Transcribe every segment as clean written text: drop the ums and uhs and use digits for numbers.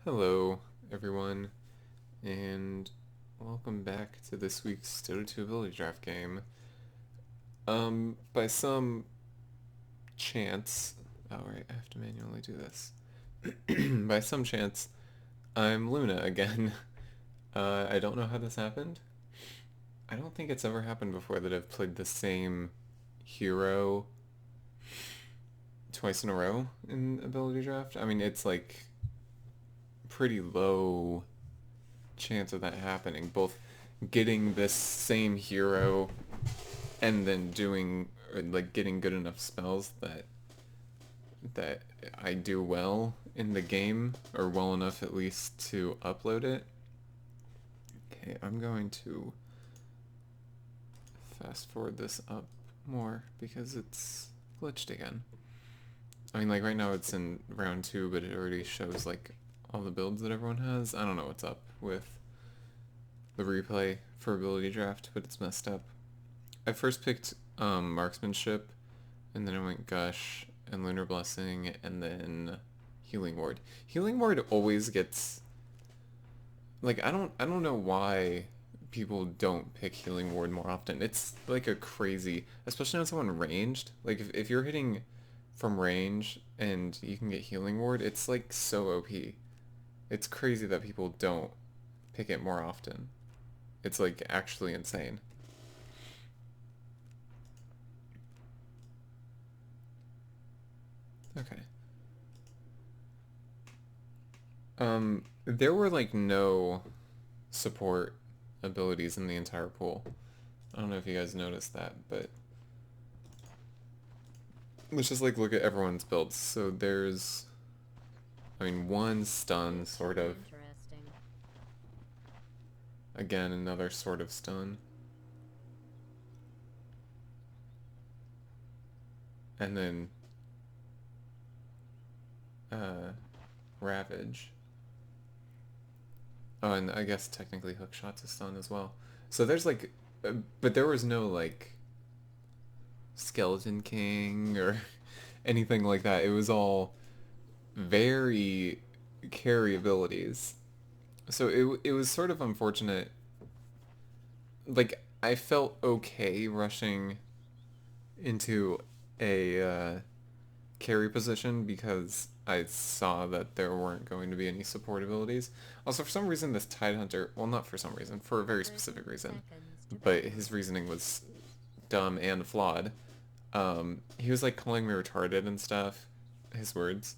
Hello, everyone, and welcome back to this week's Dota 2 Ability Draft game. By some chance, oh right, I have to manually do this. By some chance, I'm Luna again. I don't know how this happened. I don't think it's ever happened before that I've played the same hero twice in a row in Ability Draft. I mean, it's like pretty low chance of that happening. Both getting this same hero and then doing or like getting good enough spells that I do well in the game, or well enough at least to upload it. Okay, I'm going to fast forward this up more because it's glitched again. I mean, like right now it's in round 2, but it already shows like all the builds that everyone has. I don't know what's up with the replay for ability draft, but it's messed up. I first picked marksmanship, and then I went gush and lunar blessing, and then healing ward. Healing ward always gets like I don't know why people don't pick healing ward more often. It's like a crazy, especially on someone ranged. Like if you're hitting from range and you can get healing ward, it's like so OP. It's crazy that people don't pick it more often. It's like actually insane. Okay. There were like no support abilities in the entire pool. I don't know if you guys noticed that, but let's just like look at everyone's builds. So there's, I mean, one stun, sort of. Interesting. Again, another sort of stun. And then, Ravage. Oh, and I guess technically Hookshot's a stun as well. So there's like, but there was no like Skeleton King or anything like that. It was all very carry abilities. So it was sort of unfortunate. Like I felt okay rushing into a carry position because I saw that there weren't going to be any support abilities. Also, for some reason, this Tidehunter, well, not for some reason, for a very 30 specific reason, seconds to but battle. his reasoning was dumb and flawed. He was like calling me retarded and stuff, his words,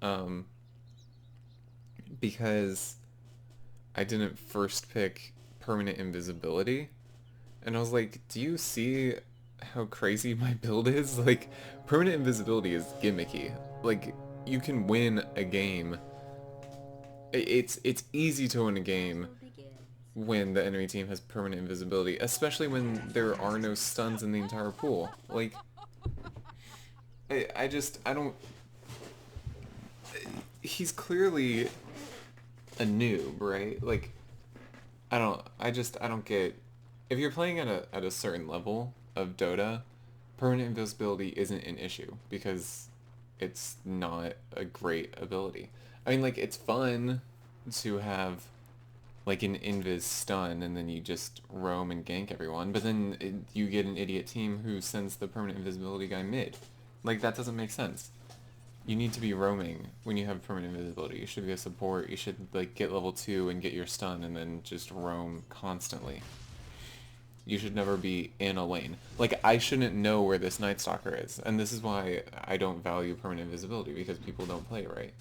um, because I didn't first pick permanent invisibility. And I was like, do you see how crazy my build is? Like, permanent invisibility is gimmicky. Like, you can win a game. It's easy to win a game Battle begins. when the enemy team has permanent invisibility, especially when there are no stuns in the entire pool. Like, I don't. He's clearly a noob, right? Like, I don't get. If you're playing at a certain level of Dota, permanent invisibility isn't an issue because it's not a great ability. I mean, like it's fun to have like an invis stun and then you just roam and gank everyone, but then you get an idiot team who sends the permanent invisibility guy mid. Like that doesn't make sense. You need to be roaming when you have permanent invisibility. You should be a support. You should like get level 2 and get your stun and then just roam constantly. You should never be in a lane. Like, I shouldn't know where this Night Stalker is. And this is why I don't value permanent invisibility, because people don't play it right.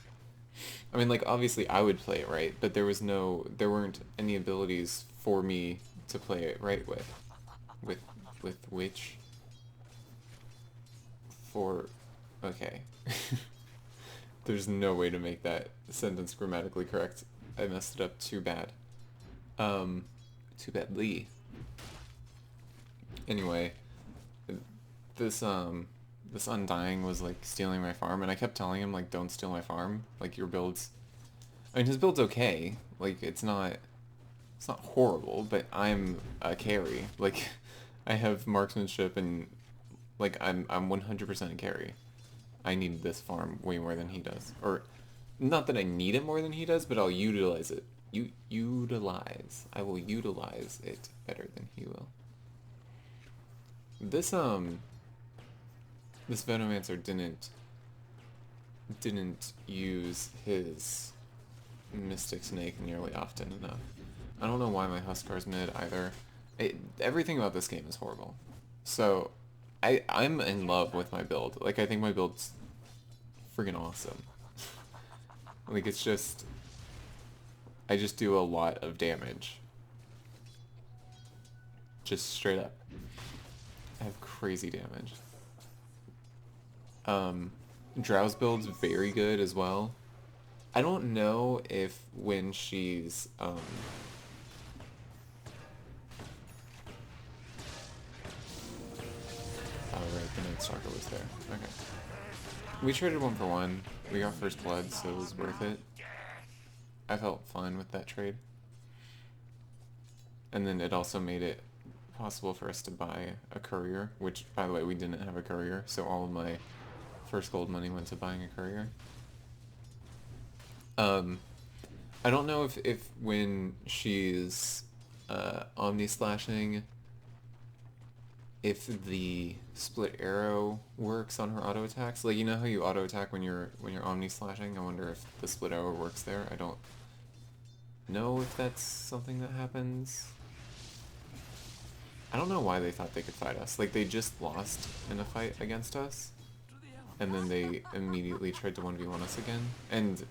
I mean, like, obviously I would play it right, but there weren't any abilities for me to play it right with. With, with which? For, okay. There's no way to make that sentence grammatically correct. I messed it up too bad. Um, too badly. Anyway, this this Undying was like stealing my farm, and I kept telling him like don't steal my farm. Like your build's, I mean his build's okay. Like it's not horrible, but I'm a carry. Like I have marksmanship and like I'm 100% a carry. I need this farm way more than he does. Or Not that I need it more than he does, but I'll utilize it. Utilize. I will utilize it better than he will. This Venomancer didn't use his Mystic Snake nearly often enough. I don't know why my Huskar's mid either. Everything about this game is horrible. So, I'm in love with my build. Like, I think my build's friggin' awesome. Like, it's just... I just do a lot of damage. Just straight up. I have crazy damage. Drow's build's very good as well. I don't know if when she's, oh, right, the Night Stalker was there. Okay. We traded 1-for-1. We got first blood, so it was worth it. I felt fine with that trade. And then it also made it possible for us to buy a courier, which, by the way, we didn't have a courier, so all of my first gold money went to buying a courier. I don't know if when she's Omni Slashing, if the split arrow works on her auto attacks. Like, you know how you auto attack when you're Omni Slashing? I wonder if the split arrow works there. I don't know if that's something that happens. I don't know why they thought they could fight us. Like, they just lost in a fight against us, and then they immediately tried to 1v1 us again. And,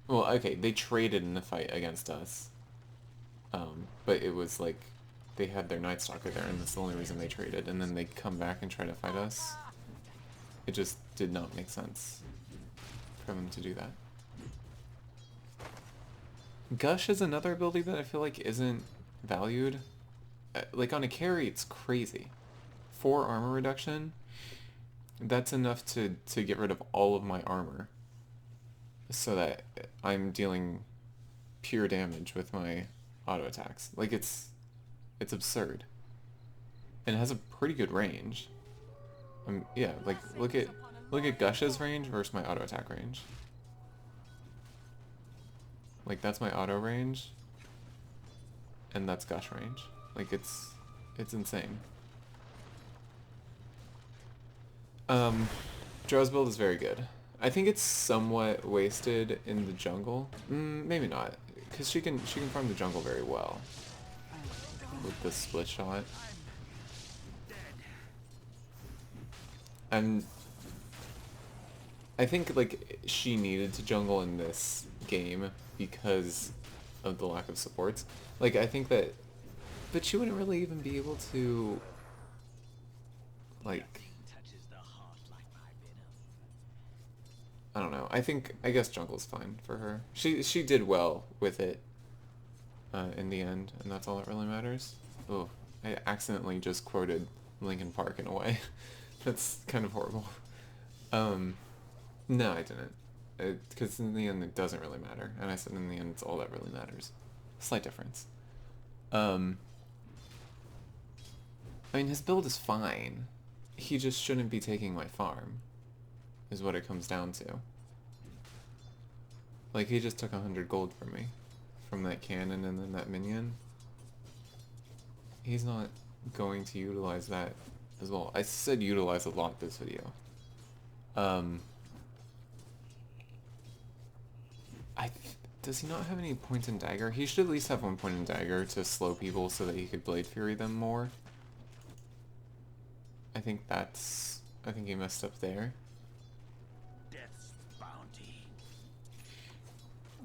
well, okay, they traded in the fight against us, but it was like they had their Night Stalker there, and that's the only reason they traded, and then they come back and try to fight us. It just did not make sense for them to do that. Gush is another ability that I feel like isn't valued. Like, on a carry, it's crazy. 4 armor reduction, that's enough to get rid of all of my armor, so that I'm dealing pure damage with my auto attacks. Like, it's absurd. And it has a pretty good range. Yeah, like, look at Gush's range versus my auto attack range. Like, that's my auto range, and that's Gush range. Like, it's insane. Drow's build is very good. I think it's somewhat wasted in the jungle. Maybe not, because she can farm the jungle very well with the split shot. And I think, like, she needed to jungle in this game because of the lack of supports. Like, I think that, but she wouldn't really even be able to, like, I don't know. I guess jungle's fine for her. She did well with it in the end, and that's all that really matters. Oh, I accidentally just quoted Linkin Park in a way. That's kind of horrible. No, I didn't. Because in the end, it doesn't really matter. And I said in the end, it's all that really matters. Slight difference. I mean, his build is fine. He just shouldn't be taking my farm, is what it comes down to. Like, he just took 100 gold from me, from that cannon and then that minion. He's not going to utilize that as well. I said utilize a lot this video. Does he not have any points in dagger? He should at least have 1 point in dagger to slow people so that he could Blade Fury them more. I think he messed up there. Death's bounty.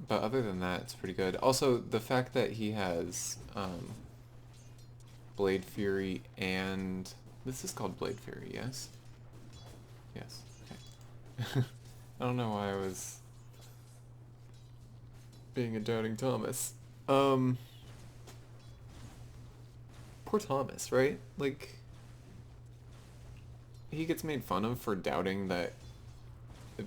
But other than that, it's pretty good. Also, the fact that he has Blade Fury and... This is called Blade Fury, yes? Yes, okay. I don't know why I was being a doubting Thomas. Poor Thomas, right? Like, he gets made fun of for doubting that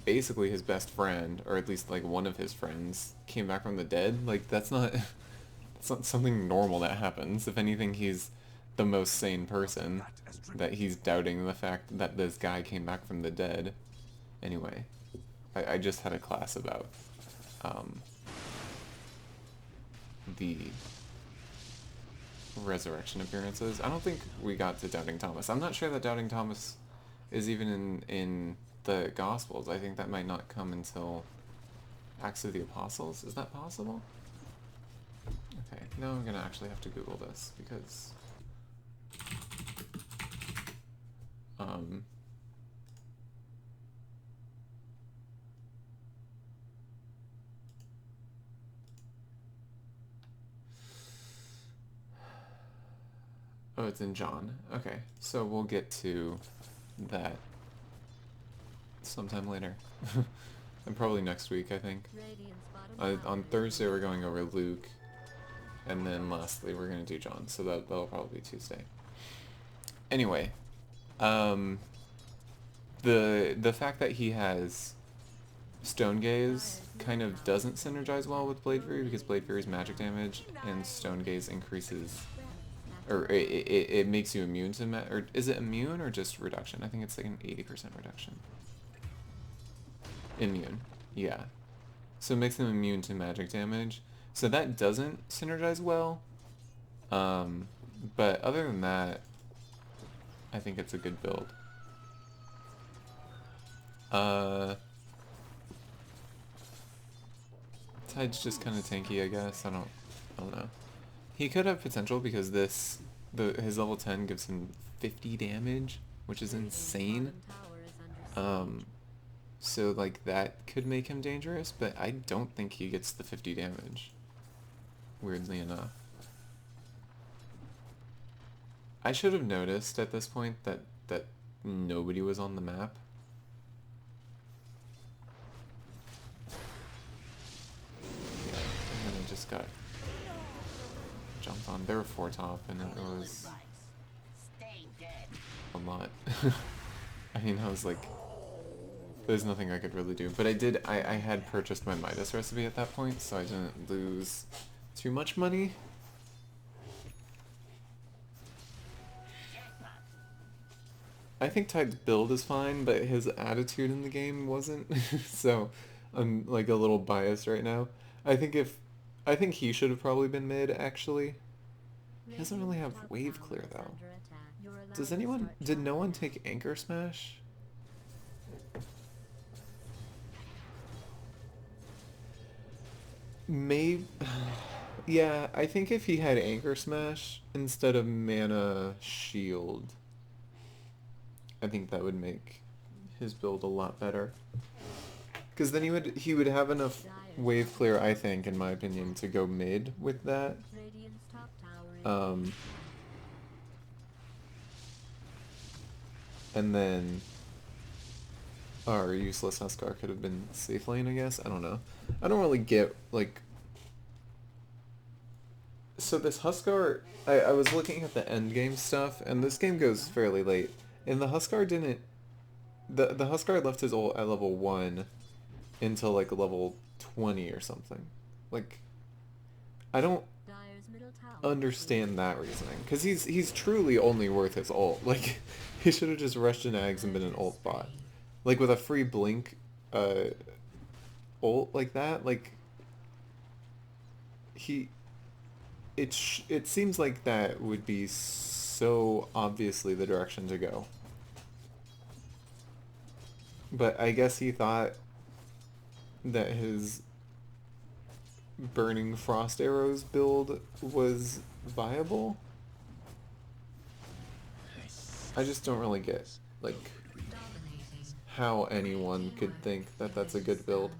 basically his best friend, or at least like one of his friends, came back from the dead. Like, that's not something normal that happens. If anything, he's the most sane person, that he's doubting the fact that this guy came back from the dead. Anyway, I just had a class about the resurrection appearances. I don't think we got to Doubting Thomas. I'm not sure that Doubting Thomas is even in the Gospels. I think that might not come until Acts of the Apostles. Is that possible? Okay, now I'm gonna actually have to Google this because oh, it's in John. Okay, so we'll get to that sometime later. And probably next week, I think. On Thursday we're going over Luke, and then lastly we're gonna do John, so that'll probably be Tuesday. Anyway, the fact that he has Stone Gaze kind of doesn't synergize well with Blade Fury because Blade Fury's magic damage and Stone Gaze increases, or it makes you immune to or is it immune or just reduction? I think it's like an 80% reduction. Immune, yeah. So it makes them immune to magic damage. So that doesn't synergize well. But other than that, I think it's a good build. Tide's just kind of tanky, I guess. I don't know. He could have potential because his level 10 gives him 50 damage, which is insane. So like that could make him dangerous, but I don't think he gets the 50 damage. Weirdly enough. I should have noticed at this point that nobody was on the map. Yeah, and then I just got jumped on. There were 4 top, and it was a lot. I mean, I was like, there's nothing I could really do. But I had purchased my Midas recipe at that point, so I didn't lose too much money. I think Tide's build is fine, but his attitude in the game wasn't. So I'm like a little biased right now. I think he should have probably been mid, actually. He doesn't really have wave clear though. Did no one take Anchor Smash? Maybe, yeah, I think if he had Anchor Smash instead of Mana Shield, I think that would make his build a lot better. Because then he would have enough wave clear, I think, in my opinion, to go mid with that. And then our useless Huskar could have been safe lane, I guess. I don't know. I don't really get, like... So this Huskar... I was looking at the end game stuff, and this game goes fairly late. And the Huskar didn't... The Huskar left his ult at level 1 until, like, level 20 or something. Like, I don't understand that reasoning. Because he's truly only worth his ult. Like, he should have just rushed in Ags and been an ult bot. Like, with a free blink ult like that, like, it seems like that would be so obviously the direction to go. But I guess he thought that his Burning Frost Arrows build was viable. I just don't really get, like, how anyone could think that that's a good build.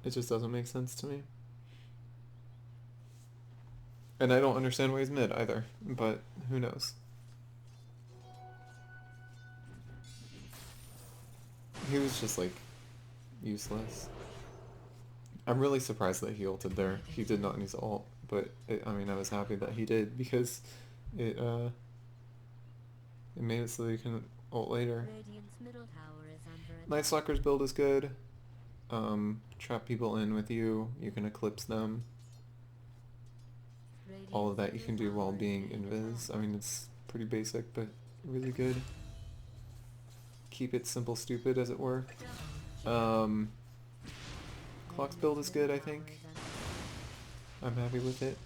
It just doesn't make sense to me. And I don't understand why he's mid either, but who knows. He was just, like, useless. I'm really surprised that he ulted there. He did not need to ult, but I mean, I was happy that he did because it made it so that you can ult later. Night Stalker's build is good. Trap people in with you. You can eclipse them. All of that you can do while being invis. I mean, it's pretty basic, but really good. keep it simple stupid, as it were. Clock's build is good, I think. I'm happy with it.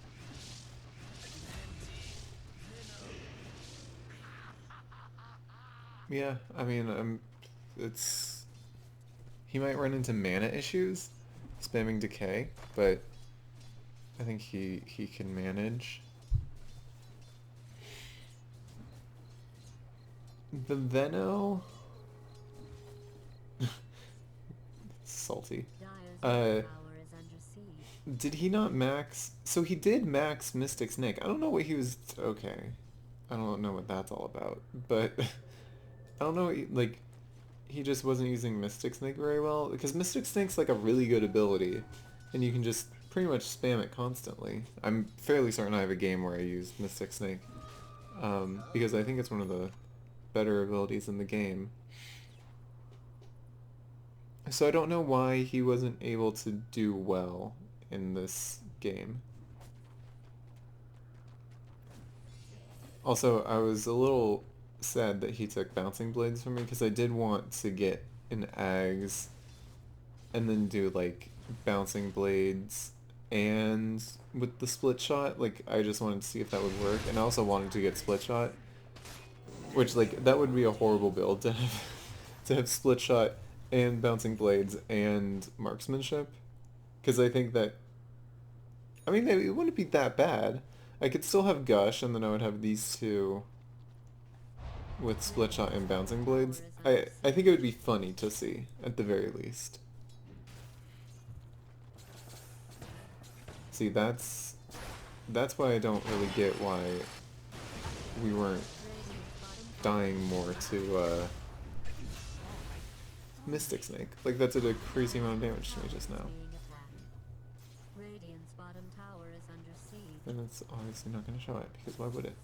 Yeah, I mean, it's... He might run into mana issues, spamming Decay, but I think he can manage. The Veno... Salty. Did he not max... So he did max Mystic Snake. I don't know what he was... Okay. I don't know what that's all about. But... I don't know, like... He just wasn't using Mystic Snake very well. Because Mystic Snake's like a really good ability. And you can just pretty much spam it constantly. I'm fairly certain I have a game where I used Mystic Snake. Because I think it's one of the better abilities in the game. So I don't know why he wasn't able to do well in this game. Also, I was a little sad that he took Bouncing Blades from me because I did want to get an Ags and then do like Bouncing Blades and with the Split Shot. Like, I just wanted to see if that would work, and I also wanted to get Split Shot, which, like, that would be a horrible build to have Split Shot and Bouncing Blades and Marksmanship, because I think that, I mean, it wouldn't be that bad. I could still have Gush, and then I would have these two with Split Shot and Bouncing Blades. I think it would be funny to see, at the very least. See, that's why I don't really get why we weren't dying more to Mystic Snake. Like, that did a crazy amount of damage to me just now. And it's obviously not going to show it, because why would it?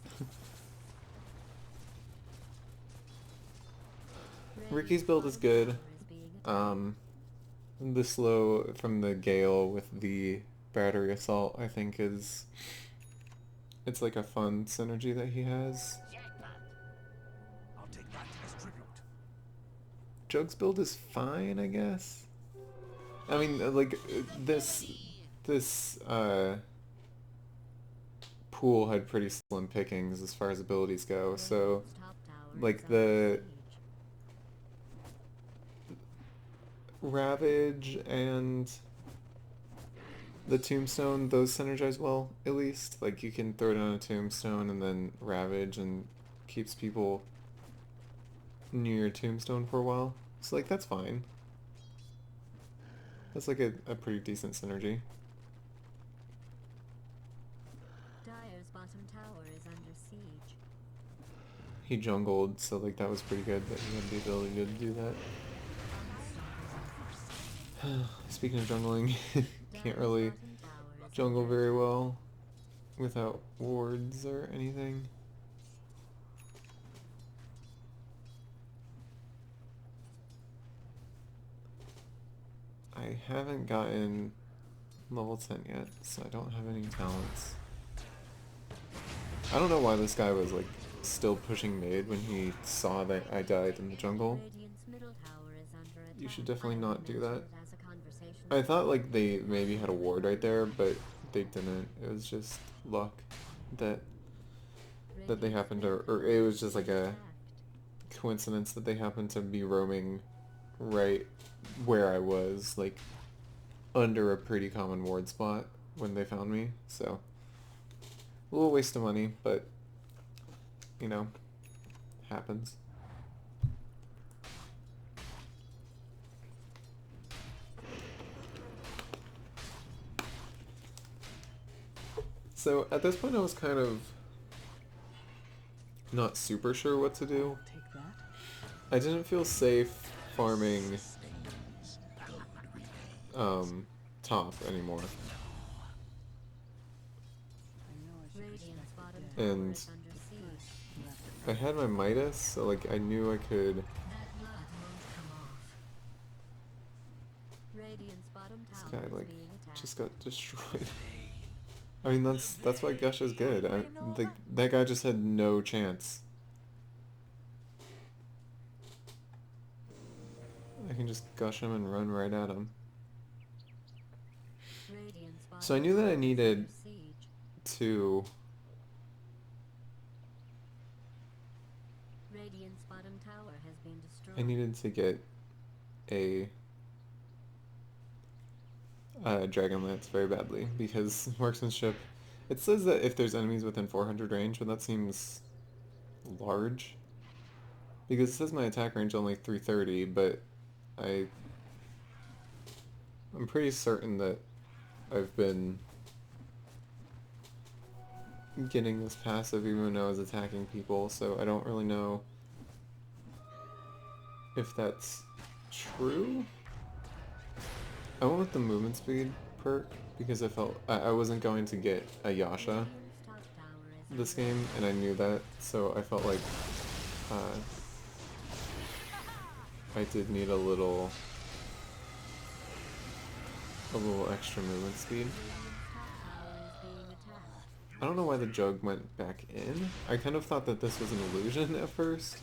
Ricky's build is good. The slow from the Gale with the Battery Assault, I think, is... It's like a fun synergy that he has. I'll take that as tribute. Jug's build is fine, I guess. I mean, like, this pool had pretty slim pickings as far as abilities go, so, like, the Ravage and the Tombstone, those synergize well, at least. Like, you can throw down a Tombstone and then Ravage, and keeps people near your Tombstone for a while. So, like, that's fine. That's like a pretty decent synergy. Dire's bottom tower is under siege. He jungled, so like that was pretty good that he had the ability to do that. Speaking of jungling, can't really jungle very well without wards or anything. I haven't gotten level 10 yet, so I don't have any talents. I don't know why this guy was like still pushing mid when he saw that I died in the jungle. You should definitely not do that. I thought like they maybe had a ward right there, but they didn't. It was just luck that they happened to, or it was just like a coincidence that they happened to be roaming right where I was, like under a pretty common ward spot when they found me. So a little waste of money, but you know, happens. So at this point I was kind of not super sure what to do. I didn't feel safe farming top anymore. And I had my Midas, so like I knew I could. This guy like just got destroyed. I mean that's why Gush is good. That guy just had no chance. I can just gush him and run right at him. Radiant's So I bottom knew that I tower is needed under siege. to... Radiant's bottom tower has been destroyed. I needed to get a Dragon Lance very badly, because marksmanship... It says that if there's enemies within 400 range, but that seems large. Because it says my attack range only 330, but I'm pretty certain that I've been getting this passive even when I was attacking people, so I don't really know if that's true. I went with the movement speed perk because I felt I wasn't going to get a Yasha Radiant's top tower is this under game, and I knew that, so I felt like I did need a little extra movement speed. Radiant's top tower is being attacked. I don't know why the jug went back in. I kind of thought that this was an illusion at first,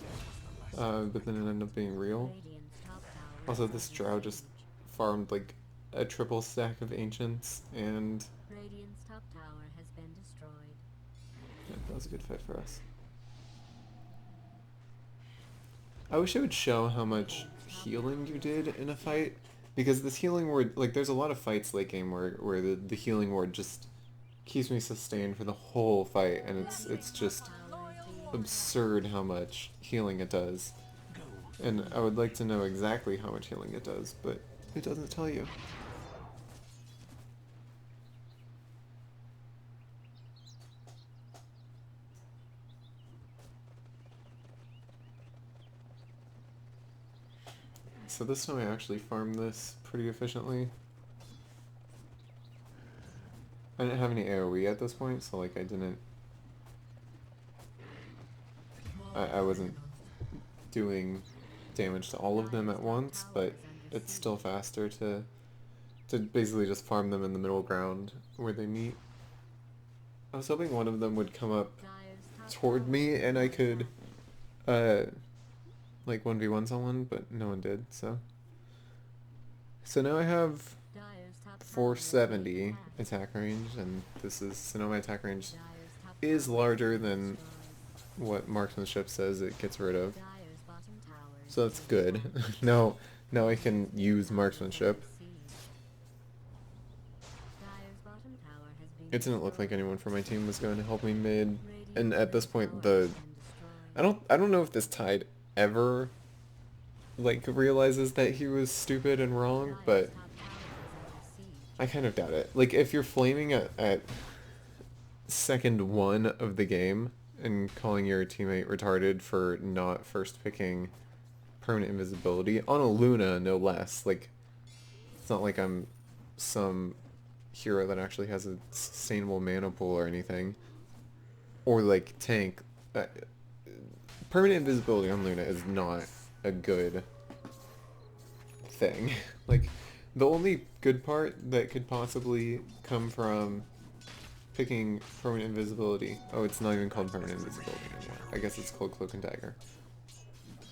but then it ended up being real. Radiant's top tower Also, is this under drow just siege. farmed like a triple stack of ancients, and Radiant's top tower has been destroyed. yeah, that was a good fight for us. I wish it would show how much healing you did in a fight, because this healing ward, like, there's a lot of fights late game where the healing ward just keeps me sustained for the whole fight, and it's just Tower is being absurd how much healing it does. And I would like to know exactly how much healing it does, but it doesn't tell you. So this time I actually farmed this pretty efficiently. I didn't have any AoE at this point, so like I wasn't doing damage to all of them at once, but it's still faster to basically just farm them in the middle ground where they meet. I was hoping one of them would come up Dire's top toward tower me is and I under could attack. like 1v1 someone, but no one did, so. So now I have Dire's top tower is being 470 attacked. attack range, and so now my attack range Dire's top is tower larger has been than destroyed. what marksmanship says it gets rid of. Dire's bottom tower is So that's being good. attacked. now I can use marksmanship. Dire's bottom tower has been It didn't look like destroyed. anyone from my team was going to help me mid, and Radiant's at this middle point tower the has been destroyed. I don't know if this Tide ever like realizes that he was stupid and wrong, Dire's but top tower is under siege. I kind of doubt it. Like, if you're flaming at second one of the game and calling your teammate retarded for not first picking permanent invisibility on a Luna, no less. Like, it's not like I'm some hero that actually has a sustainable mana pool or anything, or like tank. Permanent invisibility on Luna is not a good thing. Like, the only good part that could possibly come from picking permanent invisibility. Oh, it's not even called permanent invisibility anymore. I guess it's called cloak and dagger.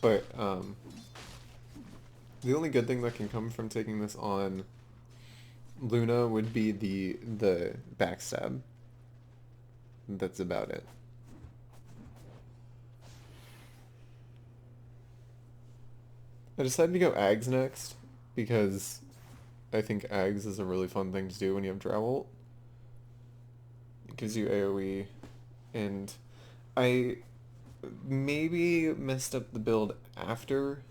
But the only good thing that can come from taking this on Luna would be the backstab. That's about it. I decided to go Ags next because I think Ags is a really fun thing to do when you have Drow ult. It gives you AoE, and I maybe messed up the build after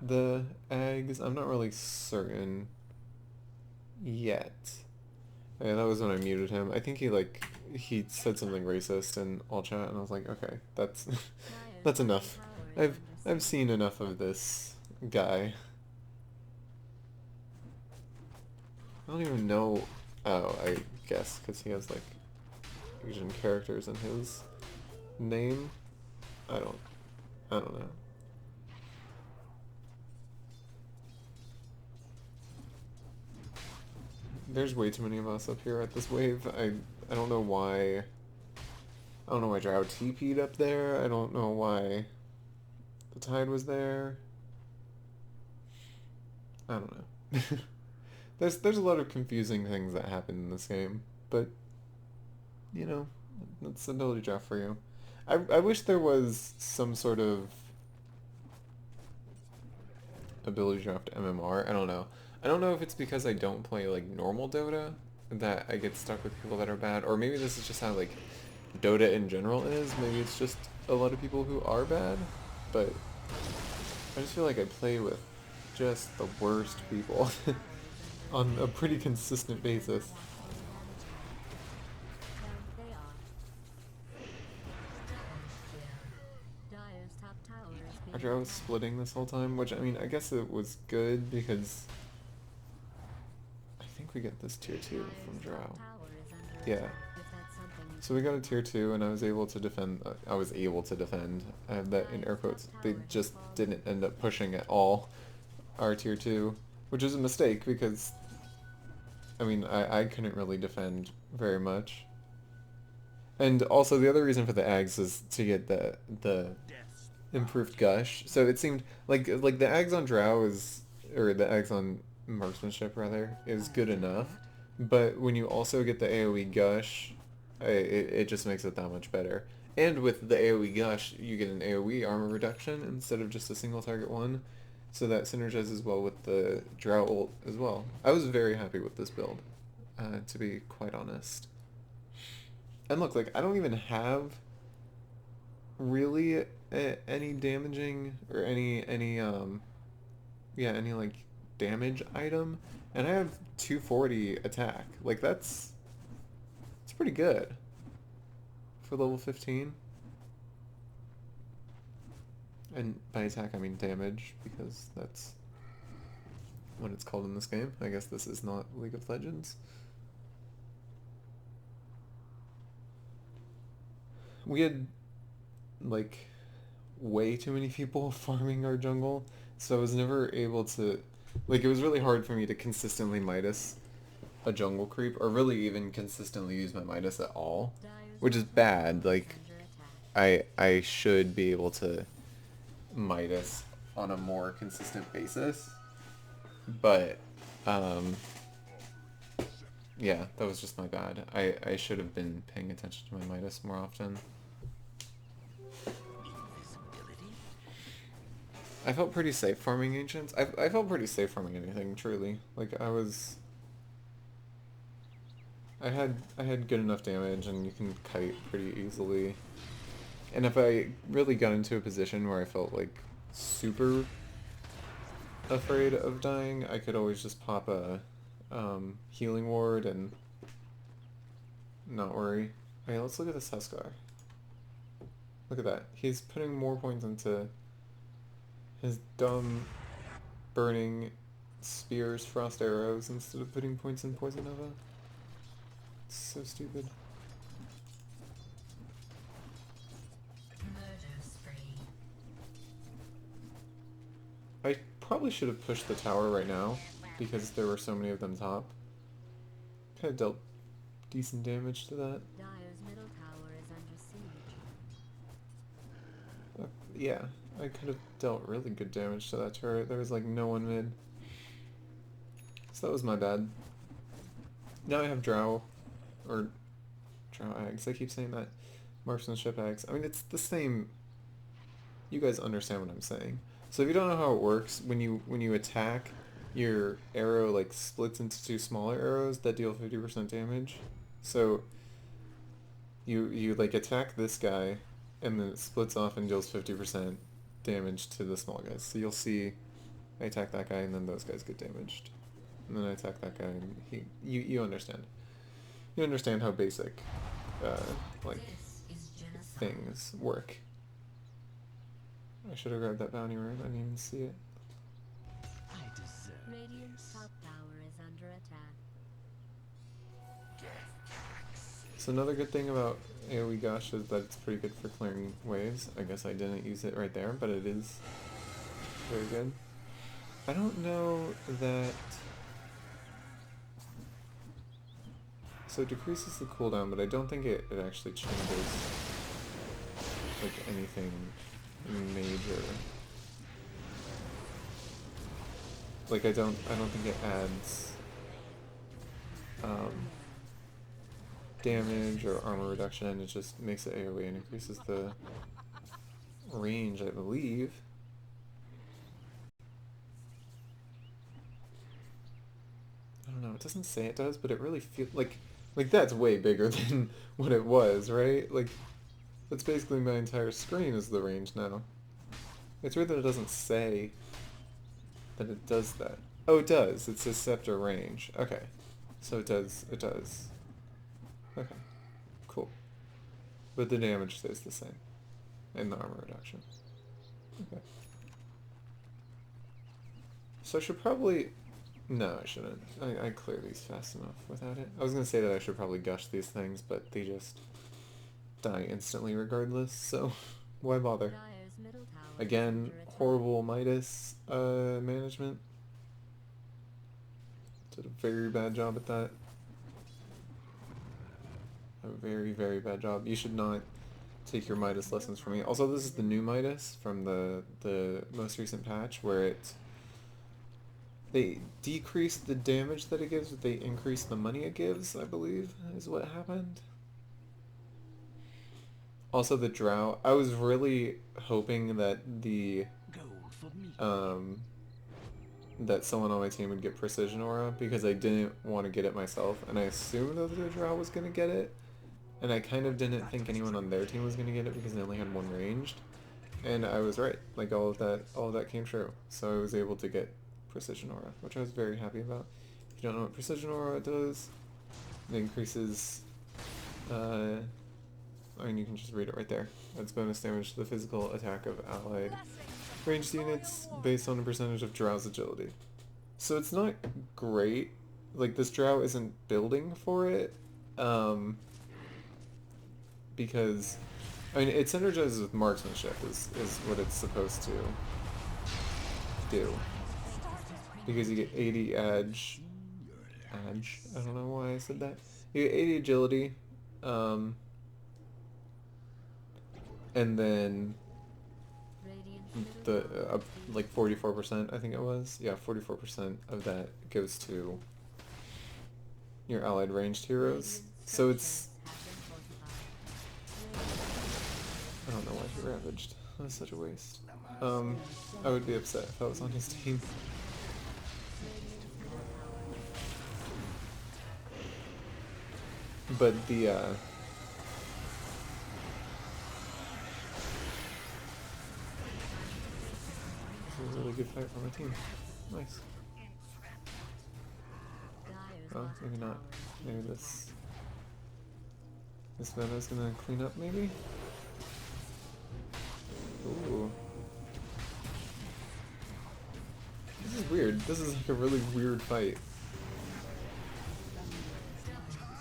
the Ags. I'm not really certain yet. Yeah, that was when I muted him. I think he said something racist in all chat, and I was like, okay, that's Dire's that's bottom enough. tower is I've under seen siege. enough of this guy. I don't even know. Oh, I guess because he has like Asian characters in his name. I don't know. There's way too many of us up here at this wave. I don't know why. I don't know why Drow TP'd up there. I don't know why the Tide was there. I don't know I don't know. There's a lot of confusing things that happen in this game, but you know, that's ability draft for you. I wish there was some sort of ability draft MMR. I don't know. I don't know if it's because I don't play like normal Dota that I get stuck with people that are bad, or maybe this is just how like Dota in general is. Maybe it's just a lot of people who are bad, but I just feel like I play with just the worst people on a pretty consistent basis. There they are. Dire's top tower is being After I was attacked. splitting this whole time, which I mean, I guess it was good because I think we get this tier 2 from Dire's top Drow. tower is under Yeah. attack. If that's something you So we got a tier 2 and I was able to defend, that in air quotes. They just didn't end up pushing at all our tier 2, which is a mistake because, I mean, I couldn't really defend very much. And also the other reason for the Ags is to get the Death's improved gush. So it seemed like the Ags on Drow is, or the Ags on marksmanship rather, is good enough. But when you also get the AoE gush, it just makes it that much better. And with the AoE gush, you get an AoE armor reduction instead of just a single target one. So that synergizes well with the Drow ult as well. I was very happy with this build, to be quite honest. And look, like, I don't even have really any damaging or any like damage item, and I have 240 attack. Like it's pretty good for level 15. And by attack I mean damage, because that's what it's called in this game. I guess this is not League of Legends. We had like way too many people farming our jungle, so I was never able to, like, it was really hard for me to consistently Midas a jungle creep, or really even consistently use my Midas at all, Dire's which is bottom bad. tower is Like, under attack. I should be able to Midas on a more consistent basis, but yeah, that was just my bad. I should have been paying attention to my Midas more often. invisibility. I felt pretty safe farming ancients. I felt pretty safe farming anything, truly. Like I had good enough damage, and you can kite pretty easily. And if I really got into a position where I felt like super afraid of dying, I could always just pop a healing ward and not worry. Okay, let's look at this Huskar. Look at that. He's putting more points into his dumb burning spears, frost arrows, instead of putting points in poison nova. It's so stupid. Murder spree. I probably should have pushed the tower right now, because there were so many of them top. Kind of dealt decent damage to that. Dire's middle tower is under siege. Yeah, I could have dealt really good damage to that turret. There was like no one mid. So that was my bad. Now I have Drow, or Drow Ags. I keep saying that. Marksmanship Ags. I mean, it's the same. You guys understand what I'm saying. So if you don't know how it works, when you attack, your arrow like splits into two smaller arrows that deal 50% damage. So you like attack this guy, and then it splits off and deals 50% damage to the small guys. So you'll see, I attack that guy, and then those guys get damaged, and then I attack that guy, and you understand. You understand how basic, like, This is genocide. things work. I should have grabbed that bounty rune. I didn't even see it. I deserve Radiant's this. top tower is under attack. So another good thing about AoE Gush is that it's pretty good for clearing waves. I guess I didn't use it right there, but it is very good. I don't know that... So it decreases the cooldown, but I don't think it actually changes like anything major. Like I don't think it adds damage or armor reduction. It just makes it AoE and increases the range, I believe. I don't know. It doesn't say it does, but it really feels like that's way bigger than what it was, right? Like that's basically my entire screen is the range now. It's weird that it doesn't say that it does that. Oh, it does. It says scepter range. Okay. So it does. It does. Okay. Cool. But the damage stays the same. And the armor reduction. Okay. So I should probably... No, I shouldn't. I clear these fast enough without it. I was going to say that I should probably gush these things, but they just die instantly regardless, so why bother? Dire's middle tower is Again, under attack. horrible Midas management. Did a very bad job at that. A very, very bad job. You should not take your Midas lessons from me. Also, this is the new Midas from the most recent patch where they decreased the damage that it gives, but they increased the money it gives, I believe, is what happened. Also, the Drow. I was really hoping that the Gold for me. that someone on my team would get Precision Aura because I didn't want to get it myself, and I assumed that the Drow was gonna get it, and I kind of didn't think anyone on their team was gonna get it because they only had one ranged, and I was right. Like all of that came true. So I was able to get Precision Aura, which I was very happy about. If you don't know what Precision Aura does, it increases, I mean, you can just read it right there. That's bonus damage to the physical attack of allied ranged units based on a percentage of Drow's agility. So it's not great. Like, this Drow isn't building for it, because, I mean, it synergizes with marksmanship is what it's supposed to do. Because you get 80 edge, I don't know why I said that. You get 80 agility, and then Radiant's middle the tower is like 44%, I think it was. Yeah, 44% of that goes to your allied ranged heroes. So it's, I don't know why he ravaged. That's such a waste. I would be upset if I was on his team. But the this was a really good fight for my team. Nice. Dire's Oh, bottom maybe not. tower is Maybe being this meta's gonna clean up, maybe? Ooh. This is weird. This is like a really weird fight.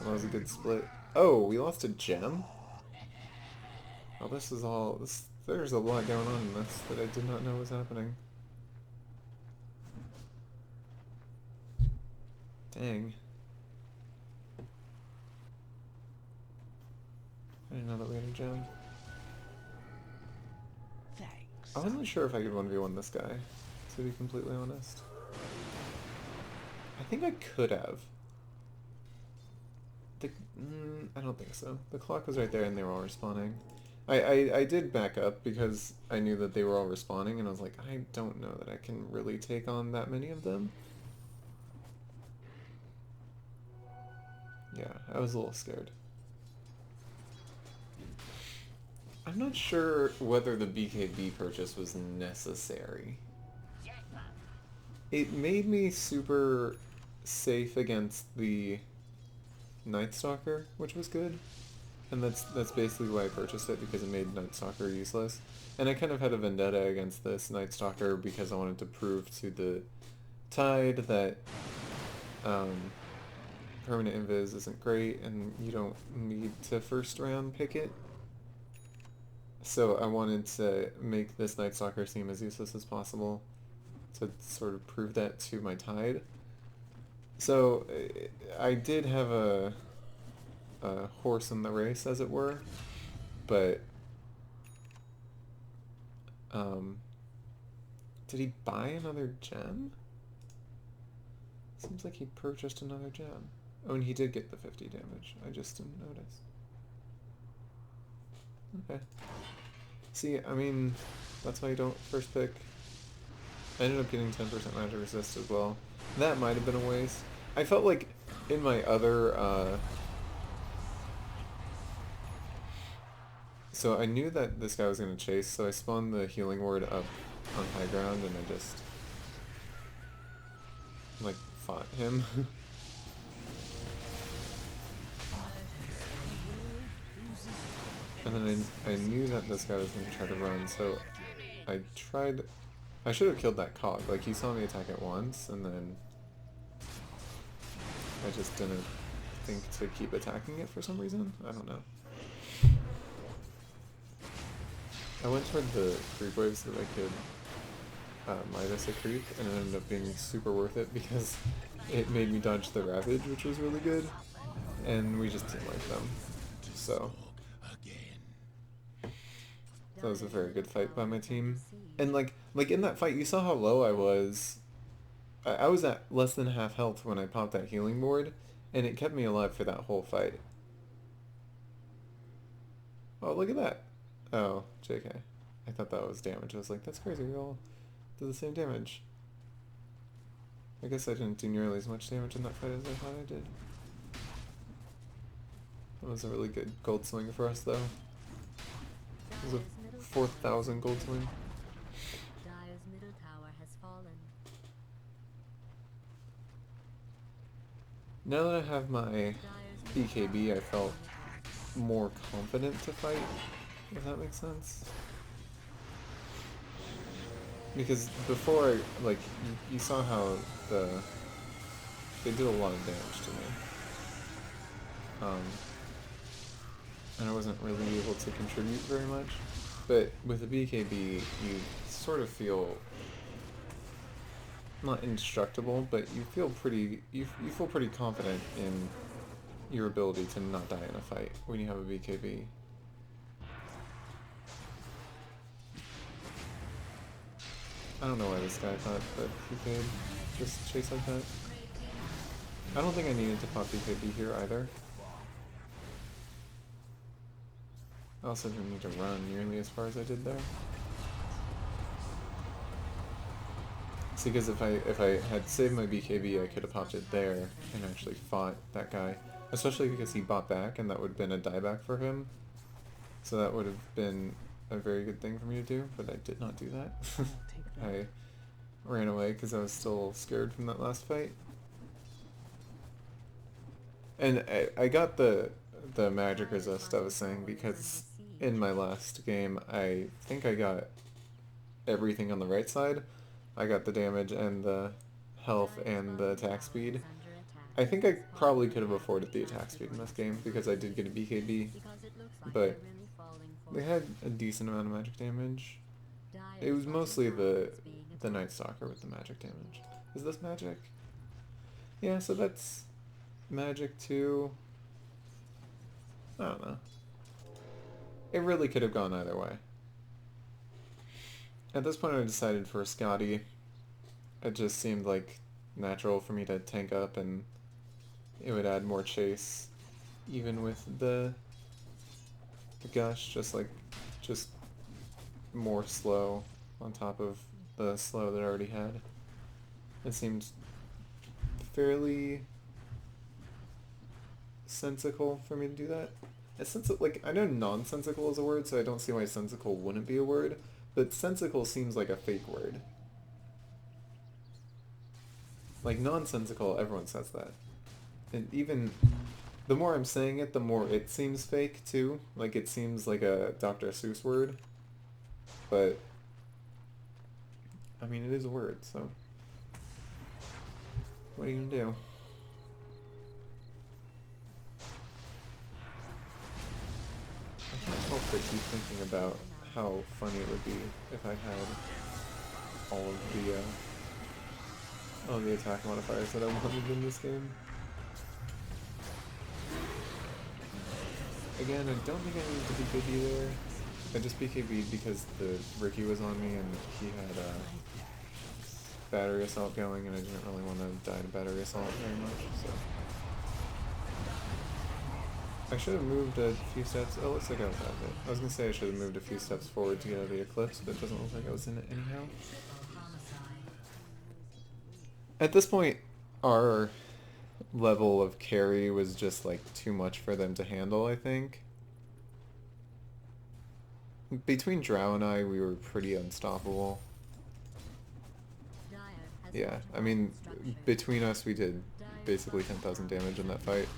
That was a good split. Oh, we lost a gem? Oh, this is all... there's a lot going on in this that I did not know was happening. Dang. I didn't know that we had a gem. Thanks. I wasn't sure if I could 1v1 this guy, to be completely honest. I think I could have. I don't think so. The clock was right there and they were all respawning. I did back up because I knew that they were all respawning and I was like, I don't know that I can really take on that many of them. Yeah, I was a little scared. I'm not sure whether the BKB purchase was necessary. It made me super safe against the Night Stalker, which was good. And that's basically why I purchased it, because it made Night Stalker useless. And I kind of had a vendetta against this Night Stalker because I wanted to prove to the Tide that permanent invis isn't great and you don't need to first round pick it. So I wanted to make this Night Stalker seem as useless as possible to sort of prove that to my Tide. So I did have a horse in the race, as it were, but did he buy another gem? Seems like he purchased another gem. Oh, and he did get the 50 damage. I just didn't notice. Okay. See, I mean, that's why you don't first pick. I ended up getting 10% magic resist as well. That might have been a waste. I felt like in my other, so I knew that this guy was going to chase, so I spawned the healing ward up on high ground and I just, like, fought him. And then I knew that this guy was going to try to run, so I should have killed that cog. Like, he saw me attack it once, and then I just didn't think to keep attacking it for some reason. I don't know. I went toward the creep wave so that I could Midas a creep, and it ended up being super worth it because it made me dodge the Ravage, which was really good, and we just didn't like them. So that was a very good fight by my team. And like in that fight, you saw how low I was. I was at less than half health when I popped that healing ward, and it kept me alive for that whole fight. Oh, look at that. Oh, JK. I thought that was damage. I was like, that's crazy, we all did the same damage. I guess I didn't do nearly as much damage in that fight as I thought I did. That was a really good gold swing for us, though. It was a 4,000 gold swing. Dire's middle tower has fallen. Now that I have my BKB, I felt more confident to fight, if that makes sense. Because before, like, you saw how they did a lot of damage to me. And I wasn't really able to contribute very much. But with the BKB, you sort of feel not indestructible, but you feel pretty confident in your ability to not die in a fight when you have a BKB. I don't know why this guy thought that he could just chase like that. I don't think I needed to pop BKB here either. I also didn't need to run nearly as far as I did there. See, because if I had saved my BKB, I could have popped it there and actually fought that guy. Especially because he bought back, and that would have been a dieback for him. So that would have been a very good thing for me to do, but I did not do that. I ran away because I was still scared from that last fight. And I got the magic resist I was saying because in my last game, I think I got everything on the right side. I got the damage and the health and the attack speed. I think I probably could have afforded the attack speed in this game because I did get a BKB, but they had a decent amount of magic damage. It was mostly the Night Stalker with the magic damage. Is this magic? Yeah, so that's magic too. I don't know. It really could have gone either way. At this point I decided for Scotty. It just seemed like natural for me to tank up and it would add more chase even with the gush, just more slow on top of the slow that I already had. It seemed fairly sensical for me to do that. Like, I know nonsensical is a word, so I don't see why sensical wouldn't be a word, but sensical seems like a fake word. Like, nonsensical, everyone says that. And even the more I'm saying it, the more it seems fake, too. Like, it seems like a Dr. Seuss word. But, I mean, it is a word, so what are you gonna do? I can't help but keep thinking about how funny it would be if I had all of the attack modifiers that I wanted in this game. Again, I don't think I needed to BKB there. I just BKB'd because the Ricky was on me and he had battery assault going, and I didn't really want to die to battery assault very much, so. I should have moved a few steps. Oh, it looks like I was out of it. I was gonna say I should have moved a few steps forward to get out of the eclipse, but it doesn't look like I was in it anyhow. At this point, our level of carry was just like too much for them to handle, I think. Between Drow and I, we were pretty unstoppable. Dire has Yeah, I fortified mean, structures. between us, we did basically 10,000 damage in that fight.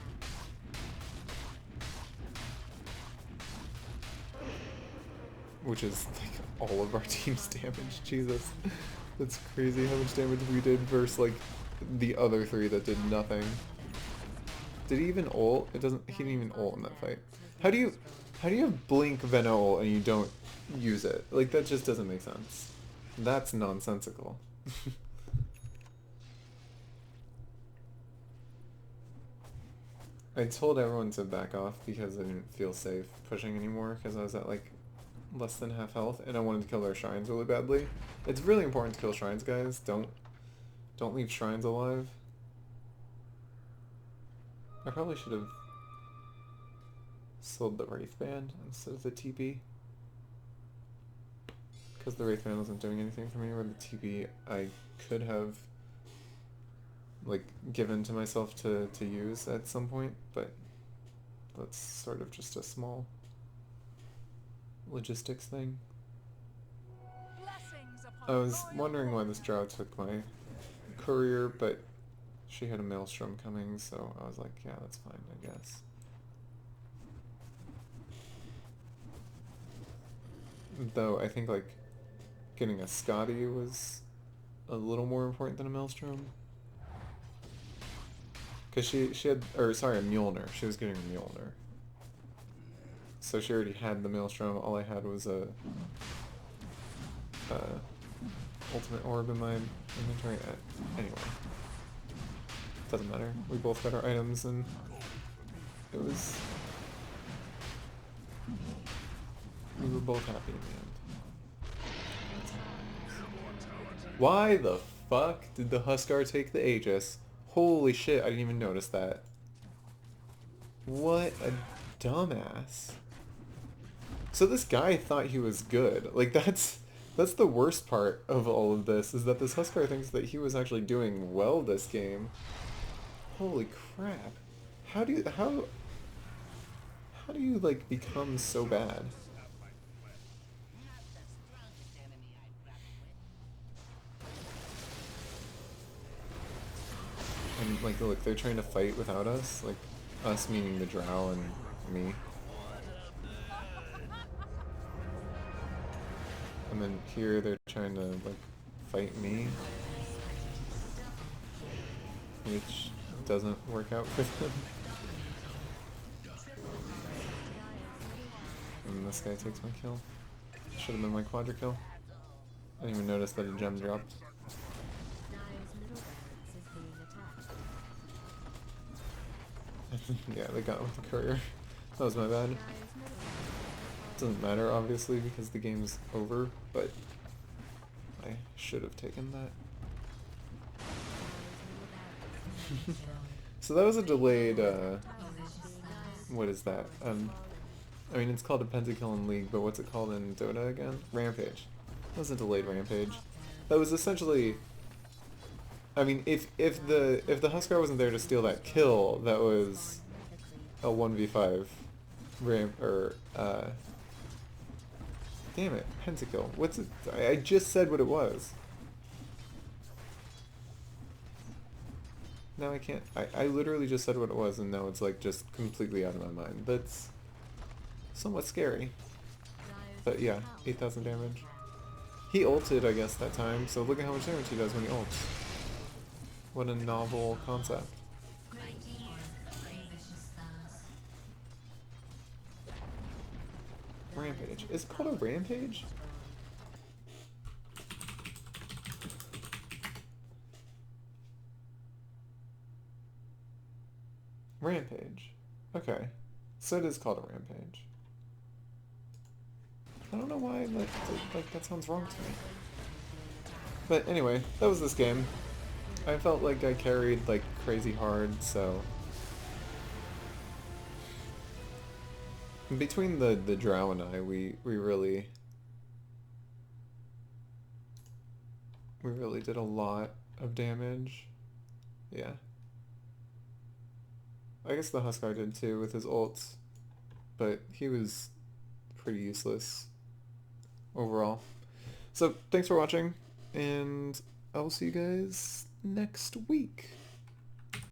Which is like all of our team's damage. Jesus. That's crazy how much damage we did versus like the other three that did nothing. Did he even ult? It doesn't, he didn't even ult in that fight. How do you have Blink Venom ult and you don't use it? Like that just doesn't make sense. That's nonsensical. I told everyone to back off because I didn't feel safe pushing anymore because I was at like less than half health and I wanted to kill their shrines really badly. It's really important to kill shrines, guys. Don't leave shrines alive. I probably should have sold the Wraith Band instead of the TP. Because the Wraith Band wasn't doing anything for me, or the TP I could have like given to myself to use at some point, but that's sort of just a small logistics thing. I was wondering why this Drow took my courier, but she had a Maelstrom coming, so I was like, yeah, that's fine, I guess. Though I think like getting a Scotty was a little more important than a Maelstrom. Cause she had, or sorry, a Mjolnir. She was getting a Mjolnir. So she already had the Maelstrom. All I had was a ultimate orb in my inventory. Anyway, doesn't matter. We both got our items, and it was. We were both happy in the end. Why the fuck did the Huskar take the Aegis? Holy shit, I didn't even notice that. What a dumbass. So this guy thought he was good. Like that's the worst part of all of this, is that this Huskar thinks that he was actually doing well this game. Holy crap. How do you like become so bad? And like look, they're trying to fight without us, like us meaning the Drow and me. And then here they're trying to like fight me, which doesn't work out for them. And this guy takes my kill. Should have been my quadra kill. I didn't even notice that a gem dropped. Dire's middle barracks is being attacked. Yeah, they got with the courier. That was my bad. Dire's middle barracks Doesn't matter, obviously, because the game's over, but I should have taken that. So that was a delayed, what is that? I mean, it's called a pentakill in League, but what's it called in Dota again? Rampage. That was a delayed rampage. That was essentially, I mean, if the Huskar wasn't there to steal that kill, that was a 1v5 ramp, or, damn it, pentakill. What's it? I just said what it was. Now I can't. I literally just said what it was, and now it's like just completely out of my mind. That's somewhat scary. But yeah, 8,000 damage. He ulted, I guess, that time, so look at how much damage he does when he ults. What a novel concept. Rampage. Is it called a rampage? Rampage. Okay. So it is called a rampage. I don't know why, like that sounds wrong to me. But anyway, that was this game. I felt like I carried like crazy hard, so between the drow and I, we really did a lot of damage. Yeah. I guess the Huskar did too with his ults, but he was pretty useless overall. So thanks for watching, and I will see you guys next week.